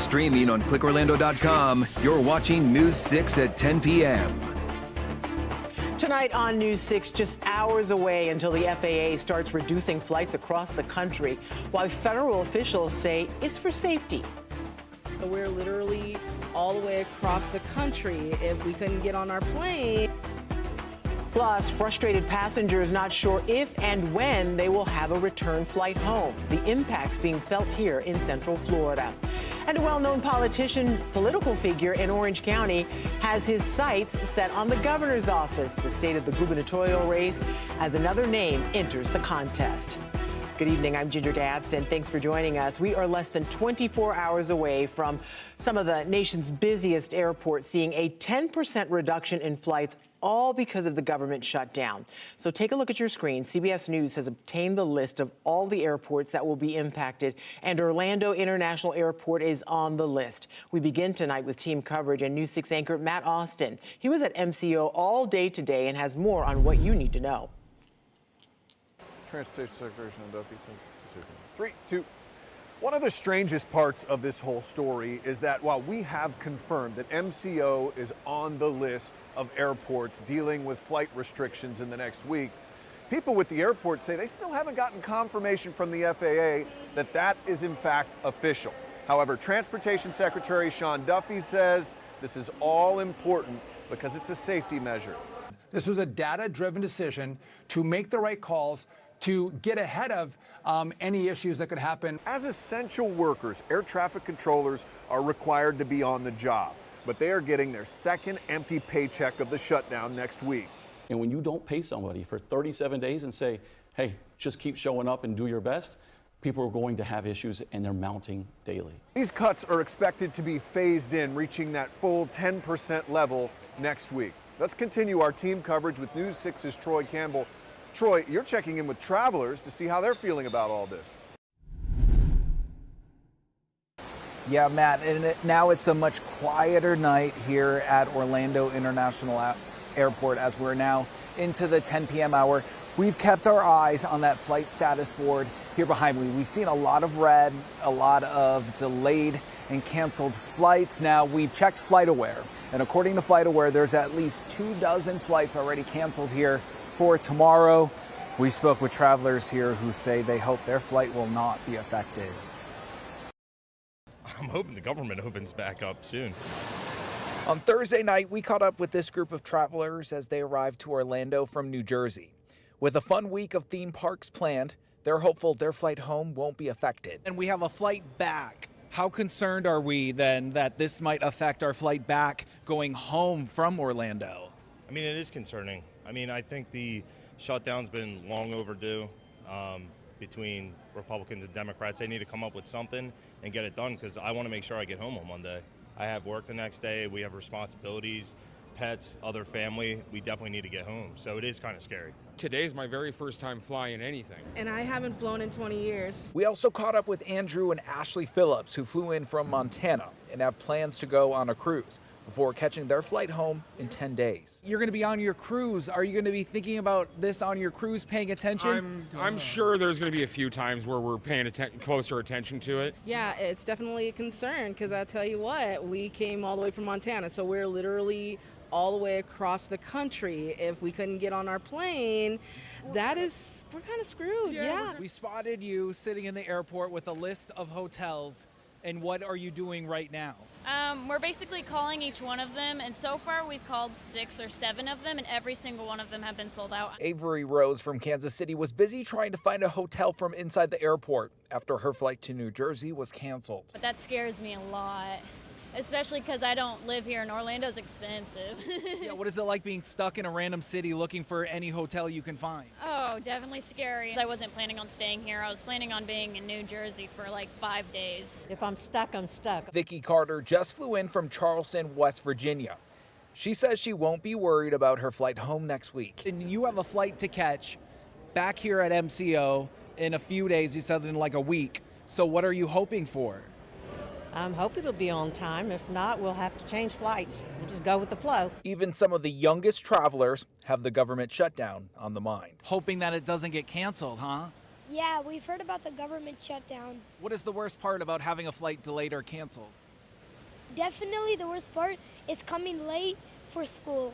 Streaming on clickorlando.com, you're watching News 6 at 10 p.m. Tonight on News 6, just hours away until the FAA starts reducing flights across the country, while federal officials say it's for safety. We're literally all the way across the country. If we couldn't get on our plane. Plus, frustrated passengers not sure if and when they will have a return flight home. The impacts being felt here in Central Florida. And a well-known political figure in Orange County has his sights set on the governor's office. The state of the gubernatorial race as another name enters the contest. Good evening, I'm Ginger Gadsden. Thanks for joining us. We are less than 24 hours away from some of the nation's busiest airports seeing a 10% reduction in flights, all because of the government shutdown. So take a look at your screen. CBS News has obtained the list of all the airports that will be impacted, and Orlando International Airport is on the list. We begin tonight with team coverage and News 6 anchor Matt Austin. He was at MCO all day today and has more on what you need to know. Transportation Secretary Sean Duffy says 3, 2. One of the strangest parts of this whole story is that while we have confirmed that MCO is on the list of airports dealing with flight restrictions in the next week, people with the airport say they still haven't gotten confirmation from the FAA that that is in fact official. However, Transportation Secretary Sean Duffy says this is all important because it's a safety measure. This was a data-driven decision to make the right calls, to get ahead of any issues that could happen. As essential workers, air traffic controllers are required to be on the job, but they are getting their second empty paycheck of the shutdown next week. And when you don't pay somebody for 37 days and say, hey, just keep showing up and do your best, people are going to have issues, and they're mounting daily. These cuts are expected to be phased in, reaching that full 10% level next week. Let's continue our team coverage with News 6's Troy Campbell. Troy, you're checking in with travelers to see how they're feeling about all this. Yeah, Matt, and now it's a much quieter night here at Orlando International Airport as we're now into the 10 p.m. hour. We've kept our eyes on that flight status board here behind me. We've seen a lot of red, a lot of delayed and canceled flights. Now, we've checked FlightAware, and according to FlightAware, there's at least 24 flights already canceled here for tomorrow. We spoke with travelers here who say they hope their flight will not be affected. I'm hoping the government opens back up soon. On Thursday night, we caught up with this group of travelers as they arrived to Orlando from New Jersey. With a fun week of theme parks planned, they're hopeful their flight home won't be affected. And we have a flight back. How concerned are we then that this might affect our flight back going home from Orlando? I mean, it is concerning. I mean, I think the shutdown's been long overdue between Republicans and Democrats. They need to come up with something and get it done because I want to make sure I get home on Monday. I have work the next day. We have responsibilities, pets, other family. We definitely need to get home. So it is kind of scary. Today's my very first time flying anything. And I haven't flown in 20 years. We also caught up with Andrew and Ashley Phillips, who flew in from Montana and have plans to go on a cruise before catching their flight home in 10 days. You're going to be on your cruise. Are you going to be thinking about this on your cruise, paying attention? I'm sure there's going to be a few times where we're paying closer attention to it. Yeah, it's definitely a concern because I tell you what, we came all the way from Montana, so we're literally all the way across the country. If we couldn't get on our plane, we're kind of screwed. Yeah. We spotted you sitting in the airport with a list of hotels. And what are you doing right now? We're basically calling each one of them, and so far we've called 6 or 7 of them, and every single one of them have been sold out. Avery Rose from Kansas City was busy trying to find a hotel from inside the airport after her flight to New Jersey was canceled. But that scares me a lot, especially because I don't live here, and Orlando's expensive. Yeah, what is it like being stuck in a random city looking for any hotel you can find? Oh, definitely scary. I wasn't planning on staying here. I was planning on being in New Jersey for like 5 days. If I'm stuck, I'm stuck. Vicki Carter just flew in from Charleston, West Virginia. She says she won't be worried about her flight home next week. And you have a flight to catch back here at MCO in a few days. You said in like a week. So what are you hoping for? I hope it'll be on time. If not, we'll have to change flights. We'll just go with the flow. Even some of the youngest travelers have the government shutdown on the mind. Hoping that it doesn't get canceled, huh? Yeah, we've heard about the government shutdown. What is the worst part about having a flight delayed or canceled? Definitely the worst part is coming late for school.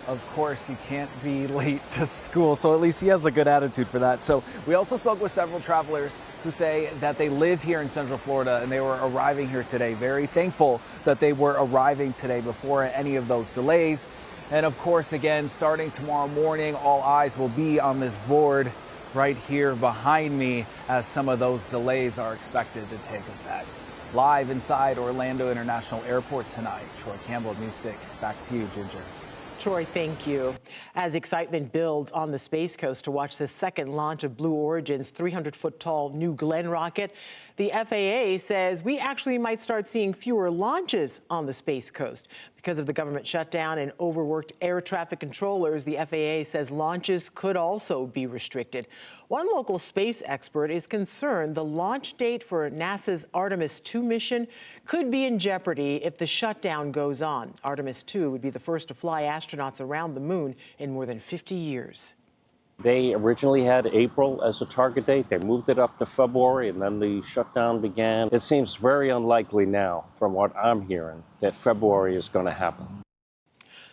Of course, you can't be late to school, so at least he has a good attitude for that. So we also spoke with several travelers who say that they live here in Central Florida and they were arriving here today. Very thankful that they were arriving today before any of those delays. And of course, again, starting tomorrow morning, all eyes will be on this board right here behind me as some of those delays are expected to take effect. Live inside Orlando International Airport tonight, Troy Campbell, News 6. Back to you, Ginger. Troy, thank you. As excitement builds on the Space Coast to watch the second launch of Blue Origin's 300-foot-tall New Glenn rocket, the FAA says we actually might start seeing fewer launches on the Space Coast. Because of the government shutdown and overworked air traffic controllers, the FAA says launches could also be restricted. One local space expert is concerned the launch date for NASA's Artemis II mission could be in jeopardy if the shutdown goes on. Artemis II would be the first to fly astronauts around the moon in more than 50 years. They originally had April as a target date. They moved it up to February, and then the shutdown began. It seems very unlikely now, from what I'm hearing, that February is going to happen.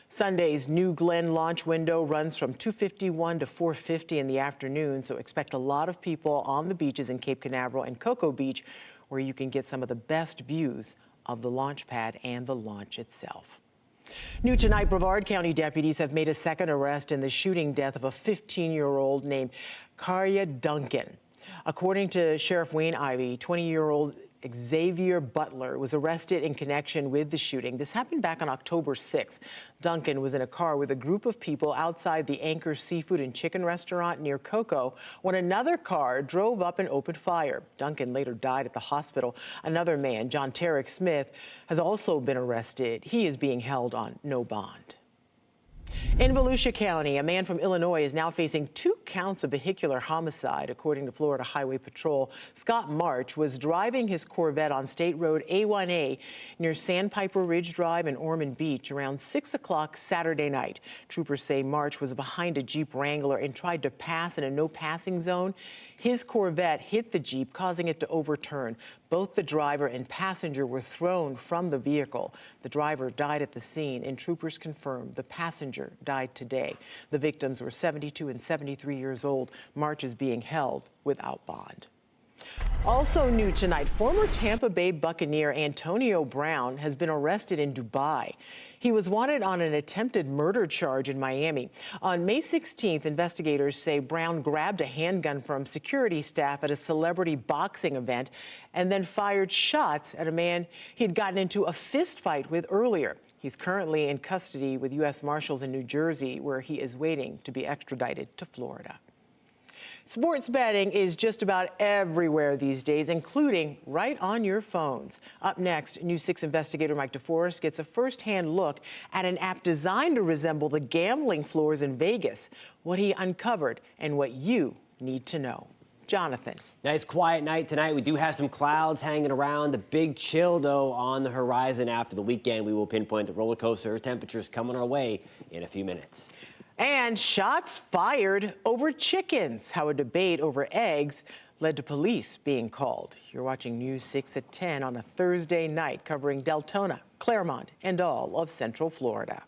Sunday's New Glenn launch window runs from 2:51 to 4:50 in the afternoon, so expect a lot of people on the beaches in Cape Canaveral and Cocoa Beach, where you can get some of the best views of the launch pad and the launch itself. New tonight, Brevard County deputies have made a second arrest in the shooting death of a 15-year-old named Karya Duncan. According to Sheriff Wayne Ivey, 20-year-old Xavier Butler was arrested in connection with the shooting. This happened back on October 6th. Duncan was in a car with a group of people outside the Anchor Seafood and Chicken restaurant near Cocoa when another car drove up and opened fire. Duncan later died at the hospital. Another man, John Tarek Smith, has also been arrested. He is being held on no bond. In Volusia County, a man from Illinois is now facing 2 counts of vehicular homicide. According to Florida Highway Patrol, Scott March was driving his Corvette on State Road A1A near Sandpiper Ridge Drive and Ormond Beach around 6 o'clock Saturday night. Troopers say March was behind a Jeep Wrangler and tried to pass in a no-passing zone. His Corvette hit the Jeep, causing it to overturn. Both the driver and passenger were thrown from the vehicle. The driver died at the scene, and troopers confirmed the passenger died today. The victims were 72 and 73 years old. March is being held without bond. Also new tonight, former Tampa Bay Buccaneer Antonio Brown has been arrested in Dubai. He was wanted on an attempted murder charge in Miami. On May 16th, investigators say Brown grabbed a handgun from security staff at a celebrity boxing event and then fired shots at a man he had gotten into a fist fight with earlier. He's currently in custody with U.S. Marshals in New Jersey, where he is waiting to be extradited to Florida. Sports betting is just about everywhere these days, including right on your phones. Up next, News 6 investigator Mike DeForest gets a first-hand look at an app designed to resemble the gambling floors in Vegas, what he uncovered and what you need to know. Jonathan. Nice quiet night tonight. We do have some clouds hanging around. The big chill, though, on the horizon after the weekend. We will pinpoint the roller coaster temperatures coming our way in a few minutes. And shots fired over chickens. How a debate over eggs led to police being called. You're watching News 6 at 10 on a Thursday night, covering Deltona, Claremont, and all of Central Florida.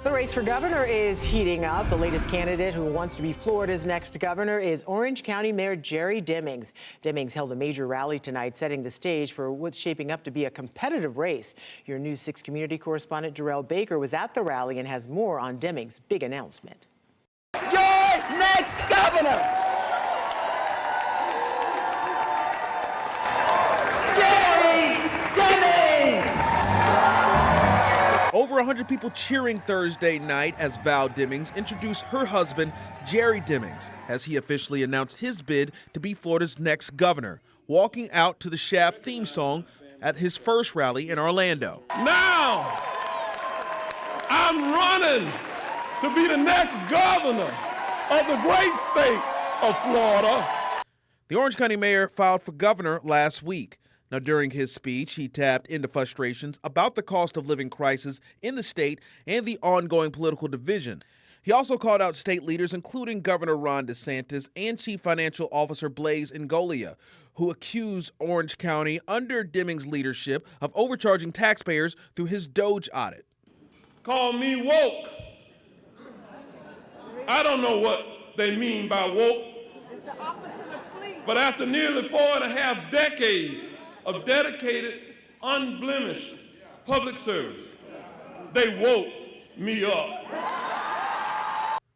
The race for governor is heating up. The latest candidate who wants to be Florida's next governor is Orange County Mayor Jerry Demings. Demings held a major rally tonight, setting the stage for what's shaping up to be a competitive race. Your News 6 community correspondent Jarrell Baker was at the rally and has more on Demings' big announcement. Your next governor, Jerry Demings! Over 100 people cheering Thursday night as Val Demings introduced her husband, Jerry Demings, as he officially announced his bid to be Florida's next governor, walking out to the Shaft theme song at his first rally in Orlando. Now, I'm running to be the next governor of the great state of Florida. The Orange County mayor filed for governor last week. Now, during his speech, he tapped into frustrations about the cost of living crisis in the state and the ongoing political division. He also called out state leaders, including Governor Ron DeSantis and Chief Financial Officer Blaise Ngolia, who accused Orange County under Demings' leadership of overcharging taxpayers through his DOGE audit. Call me woke. I don't know what they mean by woke. It's the opposite of sleep. But after nearly 4.5 decades of dedicated, unblemished public service, they woke me up.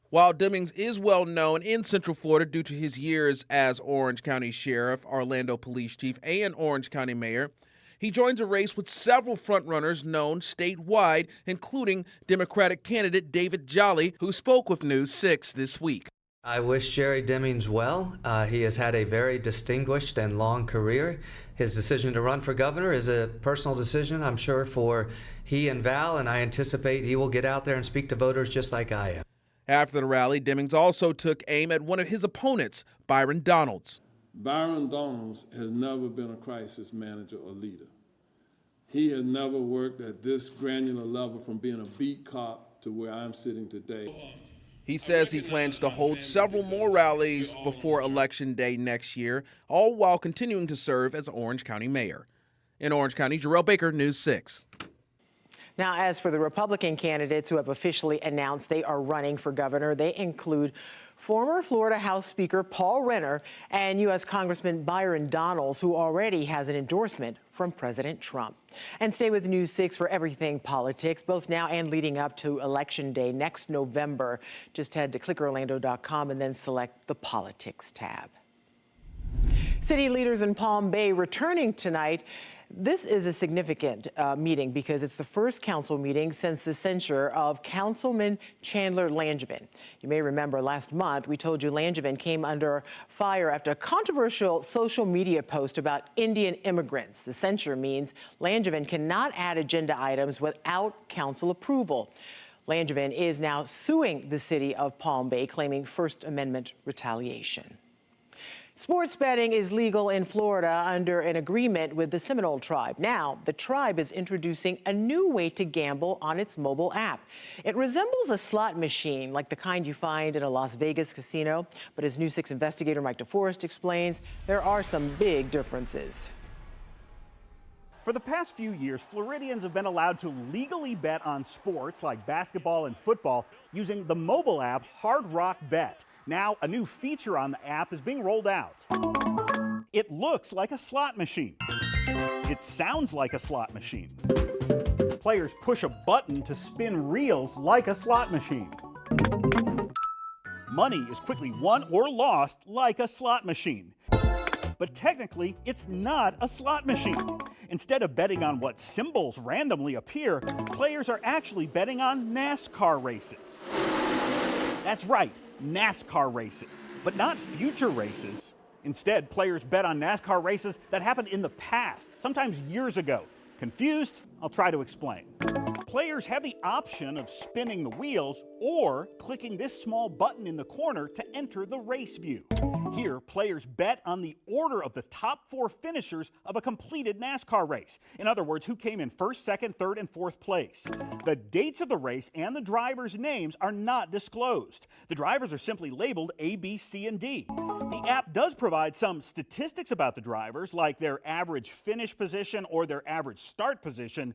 While Demings is well known in Central Florida due to his years as Orange County Sheriff, Orlando Police Chief, and Orange County Mayor, he joins a race with several frontrunners known statewide, including Democratic candidate David Jolly, who spoke with News 6 this week. I wish Jerry Demings well. He has had a very distinguished and long career. His decision to run for governor is a personal decision, I'm sure, for he and Val, and I anticipate he will get out there and speak to voters just like I am. After the rally, Demings also took aim at one of his opponents, Byron Donalds. Byron Donalds has never been a crisis manager or leader. He has never worked at this granular level from being a beat cop to where I'm sitting today. He says he plans to hold several more rallies before Election Day next year, all while continuing to serve as Orange County mayor. In Orange County, Jarrell Baker, News 6. Now, as for the Republican candidates who have officially announced they are running for governor, they include former Florida House Speaker Paul Renner and U.S. Congressman Byron Donalds, who already has an endorsement from President Trump. And stay with News 6 for everything politics, both now and leading up to Election Day next November. Just head to clickorlando.com and then select the Politics tab. City leaders in Palm Bay returning tonight. This is a significant meeting because it's the first council meeting since the censure of Councilman Chandler Langevin. You may remember last month we told you Langevin came under fire after a controversial social media post about Indian immigrants. The censure means Langevin cannot add agenda items without council approval. Langevin is now suing the city of Palm Bay, claiming First Amendment retaliation. Sports betting is legal in Florida under an agreement with the Seminole tribe. Now, the tribe is introducing a new way to gamble on its mobile app. It resembles a slot machine like the kind you find in a Las Vegas casino. But as News 6 investigator Mike DeForest explains, there are some big differences. For the past few years, Floridians have been allowed to legally bet on sports like basketball and football using the mobile app Hard Rock Bet. Now, a new feature on the app is being rolled out. It looks like a slot machine. It sounds like a slot machine. Players push a button to spin reels like a slot machine. Money is quickly won or lost like a slot machine. But technically, it's not a slot machine. Instead of betting on what symbols randomly appear, players are actually betting on NASCAR races. That's right, NASCAR races, but not future races. Instead, players bet on NASCAR races that happened in the past, sometimes years ago. Confused? I'll try to explain. Players have the option of spinning the wheels or clicking this small button in the corner to enter the race view. Here, players bet on the order of the top 4 finishers of a completed NASCAR race. In other words, who came in first, second, third, and fourth place. The dates of the race and the drivers' names are not disclosed. The drivers are simply labeled A, B, C, and D. The app does provide some statistics about the drivers, like their average finish position or their average start position,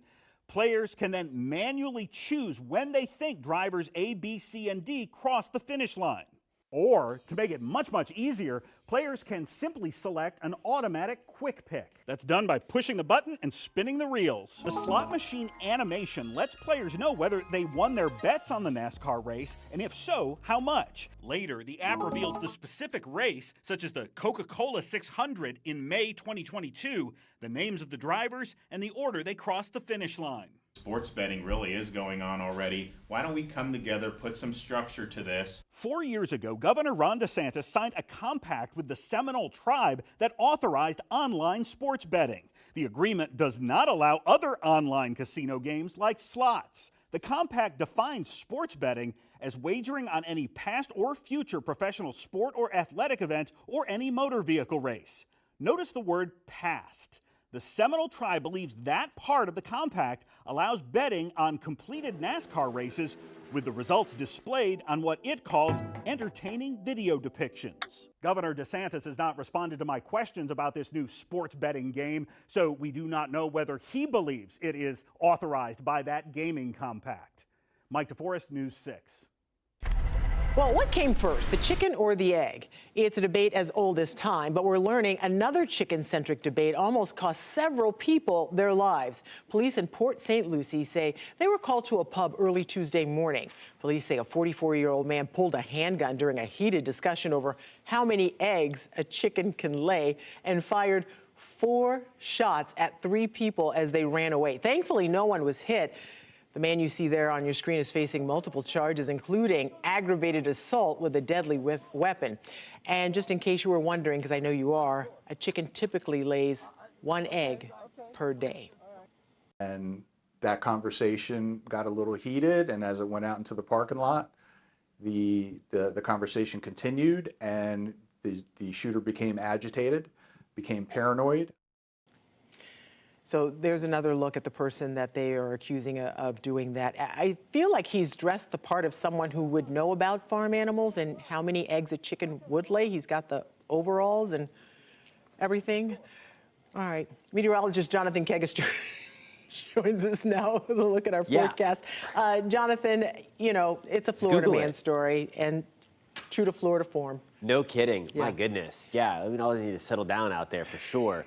Players can then manually choose when they think drivers A, B, C, and D cross the finish line. Or, to make it much, much easier, players can simply select an automatic quick pick. That's done by pushing the button and spinning the reels. The slot machine animation lets players know whether they won their bets on the NASCAR race, and if so, how much. Later, the app reveals the specific race, such as the Coca-Cola 600 in May 2022, the names of the drivers, and the order they crossed the finish line. Sports betting really is going on already. Why don't we come together, put some structure to this? 4 years ago, Governor Ron DeSantis signed a compact with the Seminole Tribe that authorized online sports betting. The agreement does not allow other online casino games like slots. The compact defines sports betting as wagering on any past or future professional sport or athletic event or any motor vehicle race. Notice the word past. The Seminole Tribe believes that part of the compact allows betting on completed NASCAR races with the results displayed on what it calls entertaining video depictions. Governor DeSantis has not responded to my questions about this new sports betting game, so we do not know whether he believes it is authorized by that gaming compact. Mike DeForest, News 6. Well, what came first, the chicken or the egg? It's a debate as old as time, but we're learning another chicken-centric debate almost cost several people their lives. Police in Port St. Lucie say they were called to a pub early Tuesday morning. Police say a 44-year-old man pulled a handgun during a heated discussion over how many eggs a chicken can lay and fired 4 shots at 3 people as they ran away. Thankfully, no one was hit. The man you see there on your screen is facing multiple charges, including aggravated assault with a deadly weapon. And just in case you were wondering, because I know you are, a chicken typically lays 1 egg per day. And that conversation got a little heated, and as it went out into the parking lot, the conversation continued, and the shooter became agitated, became paranoid. So there's another look at the person that they are accusing of doing that. I feel like he's dressed the part of someone who would know about farm animals and how many eggs a chicken would lay. He's got the overalls and everything. All right, meteorologist Jonathan Kegister joins us now with a look at our forecast. Jonathan, you know, it's a Florida man story and true to Florida form. No kidding. My goodness. Yeah, we all need to settle down out there for sure.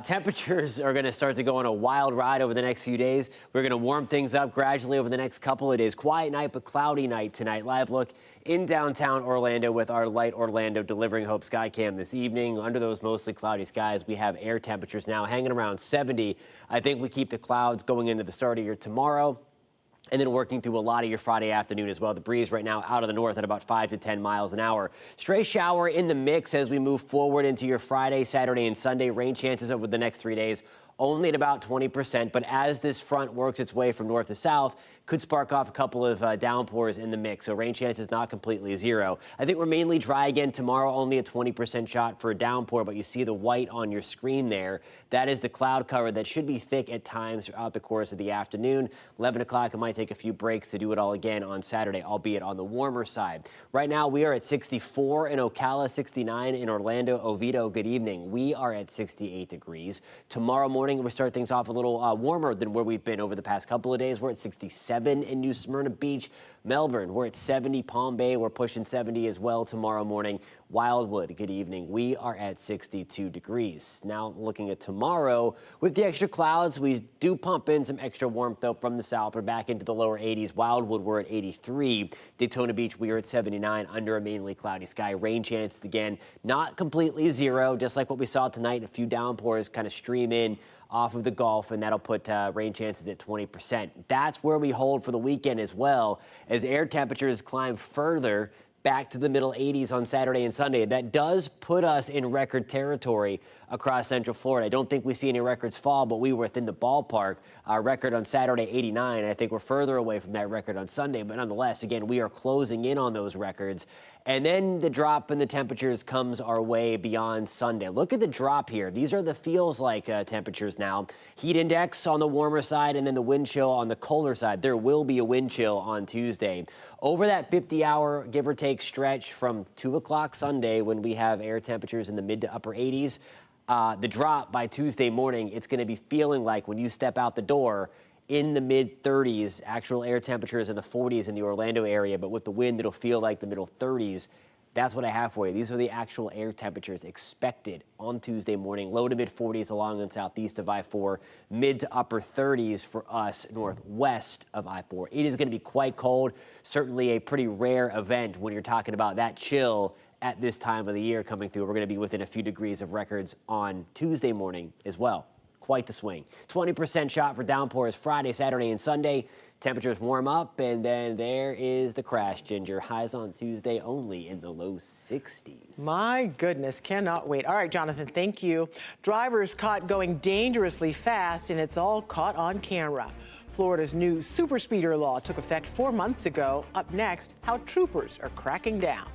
Temperatures are going to start to go on a wild ride over the next few days. We're going to warm things up gradually over the next couple of days. Quiet night, but cloudy night tonight. Live look in downtown Orlando with our Light Orlando Delivering Hope Skycam this evening. Under those mostly cloudy skies, we have air temperatures now hanging around 70. I think we keep the clouds going into the start of your tomorrow, and then working through a lot of your Friday afternoon as well. The breeze right now out of the north at about 5 to 10 miles an hour. Stray shower in the mix as we move forward into your Friday, Saturday, and Sunday. Rain chances over the next 3 days only at about 20%, but as this front works its way from north to south, could spark off a couple of downpours in the mix, so rain chances not completely zero. I think we're mainly dry again tomorrow, only a 20% shot for a downpour, but you see the white on your screen there. That is the cloud cover that should be thick at times throughout the course of the afternoon. 11 o'clock, it might take a few breaks to do it all again on Saturday, albeit on the warmer side. Right now, we are at 64 in Ocala, 69 in Orlando. Oviedo, good evening. We are at 68 degrees. Tomorrow morning, we start things off a little warmer than where we've been over the past couple of days. We're at 67 in New Smyrna Beach. Melbourne, we're at 70. Palm Bay, we're pushing 70 as well tomorrow morning. Wildwood, good evening. We are at 62 degrees. Now looking at tomorrow, with the extra clouds, we do pump in some extra warmth though from the south. We're back into the lower 80s. Wildwood, we're at 83. Daytona Beach, we are at 79 under a mainly cloudy sky. Rain chance again, not completely zero, just like what we saw tonight. A few downpours kind of stream in off of the Gulf, and that'll put rain chances at 20%. That's where we hold for the weekend as well, as air temperatures climb further back to the middle 80s on Saturday and Sunday. That does put us in record territory across Central Florida. I don't think we see any records fall, but we were within the ballpark. Our record on Saturday, 89. I think we're further away from that record on Sunday, but nonetheless, again, we are closing in on those records. And then the drop in the temperatures comes our way beyond Sunday. Look at the drop here. These are the feels like temperatures now. Heat index on the warmer side and then the wind chill on the colder side. There will be a wind chill on Tuesday. Over that 50-hour give or take stretch from 2 o'clock Sunday, when we have air temperatures in the mid to upper 80s, the drop by Tuesday morning, it's going to be feeling like when you step out the door, in the mid 30s, actual air temperatures in the 40s in the Orlando area, but with the wind, it'll feel like the middle 30s. That's what I have for you. These are the actual air temperatures expected on Tuesday morning. Low to mid 40s along the southeast of I-4, mid to upper 30s for us northwest of I-4. It is going to be quite cold, certainly a pretty rare event when you're talking about that chill at this time of the year coming through. We're going to be within a few degrees of records on Tuesday morning as well. Quite the swing. 20% shot for downpours Friday, Saturday, and Sunday. Temperatures warm up, and then there is the crash, Ginger. Highs on Tuesday only in the low 60s. My goodness, cannot wait. All right, Jonathan, thank you. Drivers caught going dangerously fast, and it's all caught on camera. Florida's new super speeder law took effect 4 months ago. Up next, how troopers are cracking down.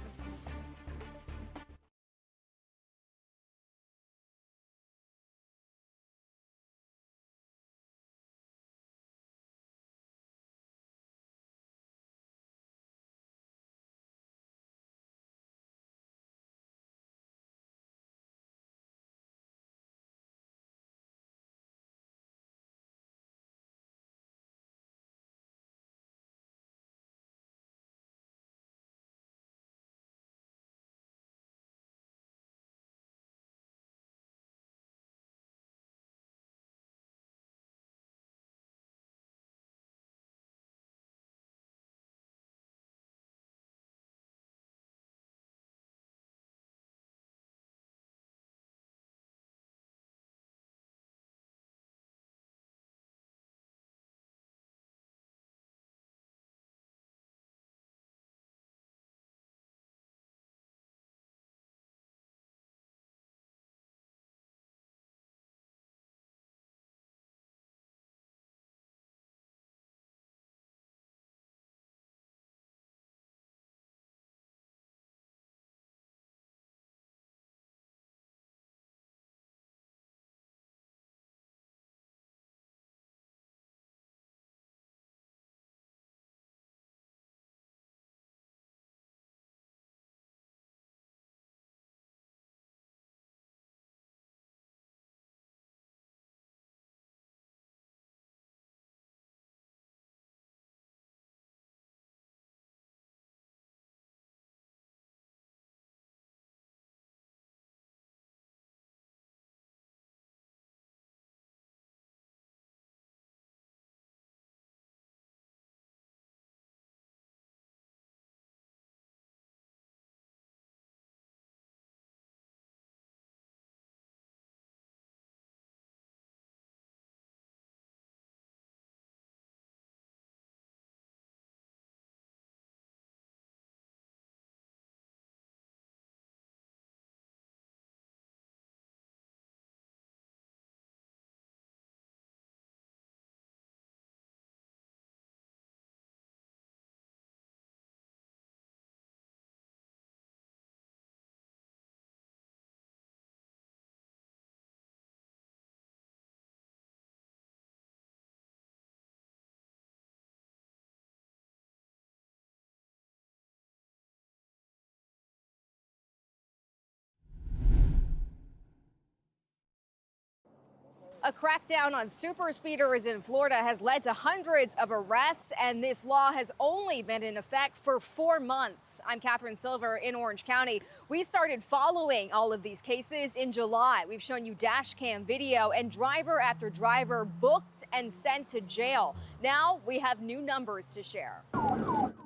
A crackdown on super speeders in Florida has led to hundreds of arrests, and this law has only been in effect for 4 months. I'm Catherine Silver in Orange County. We started following all of these cases in July. We've shown you dash cam video and driver after driver booked and sent to jail. Now we have new numbers to share.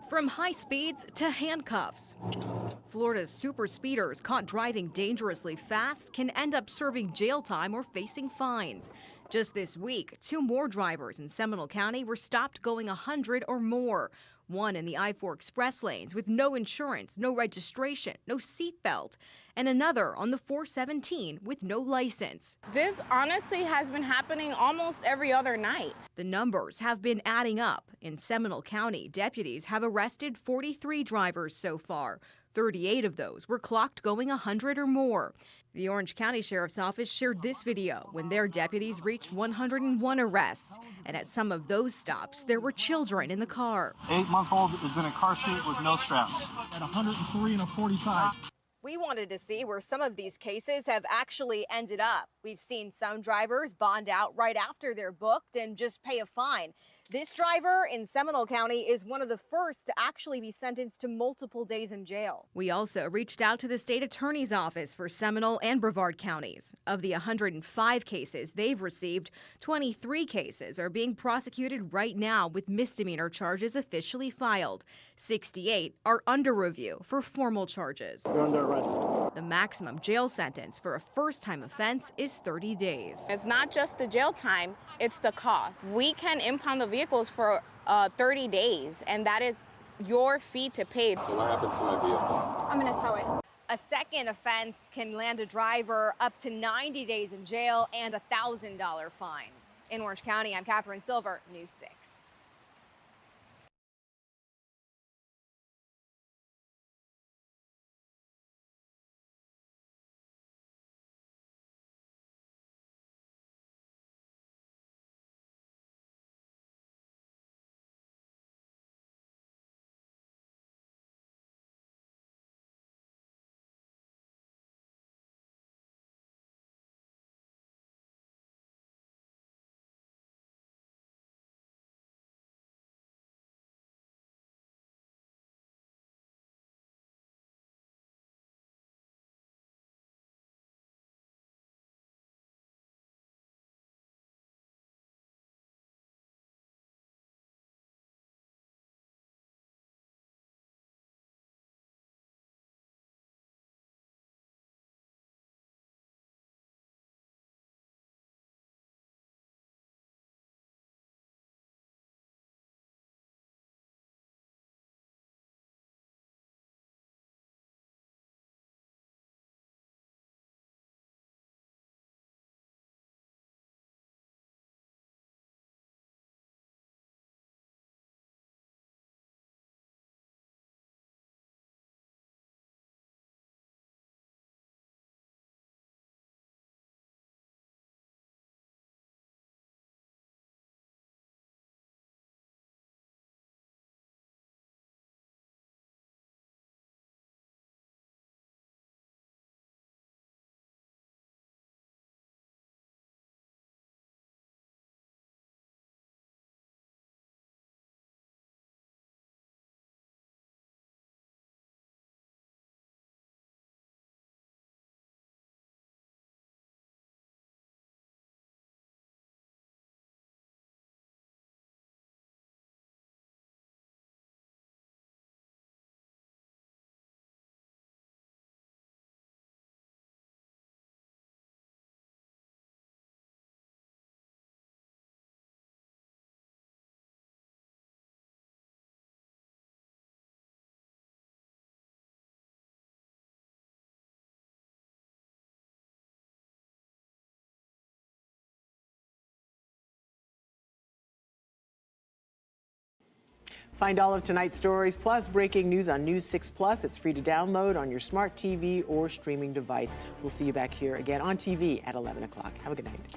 From high speeds to handcuffs. Florida's super speeders caught driving dangerously fast can end up serving jail time or facing fines. Just this week, 2 more drivers in Seminole County were stopped going 100 or more. One in the I-4 express lanes with no insurance, no registration, no seatbelt, and another on the 417 with no license. This honestly has been happening almost every other night. The numbers have been adding up. In Seminole County, deputies have arrested 43 drivers so far. 38 of those were clocked going 100 or more. The Orange County Sheriff's Office shared this video when their deputies reached 101 arrests. And at some of those stops, there were children in the car. 8-month-old is in a car seat with no straps. At 103 and a 45. We wanted to see where some of these cases have actually ended up. We've seen some drivers bond out right after they're booked and just pay a fine. This driver in Seminole County is one of the first to actually be sentenced to multiple days in jail. We also reached out to the state attorney's office for Seminole and Brevard counties. Of the 105 cases they've received, 23 cases are being prosecuted right now with misdemeanor charges officially filed. 68 are under review for formal charges. You're under arrest. The maximum jail sentence for a first-time offense is 30 days. It's not just the jail time, it's the cost. We can impound the vehicles for 30 days, and that is your fee to pay. So what happens to my vehicle? I'm going to tow it. A second offense can land a driver up to 90 days in jail and a $1,000 fine. In Orange County, I'm Catherine Silver, News 6. Find all of tonight's stories plus breaking news on News 6 Plus. It's free to download on your smart TV or streaming device. We'll see you back here again on TV at 11 o'clock. Have a good night.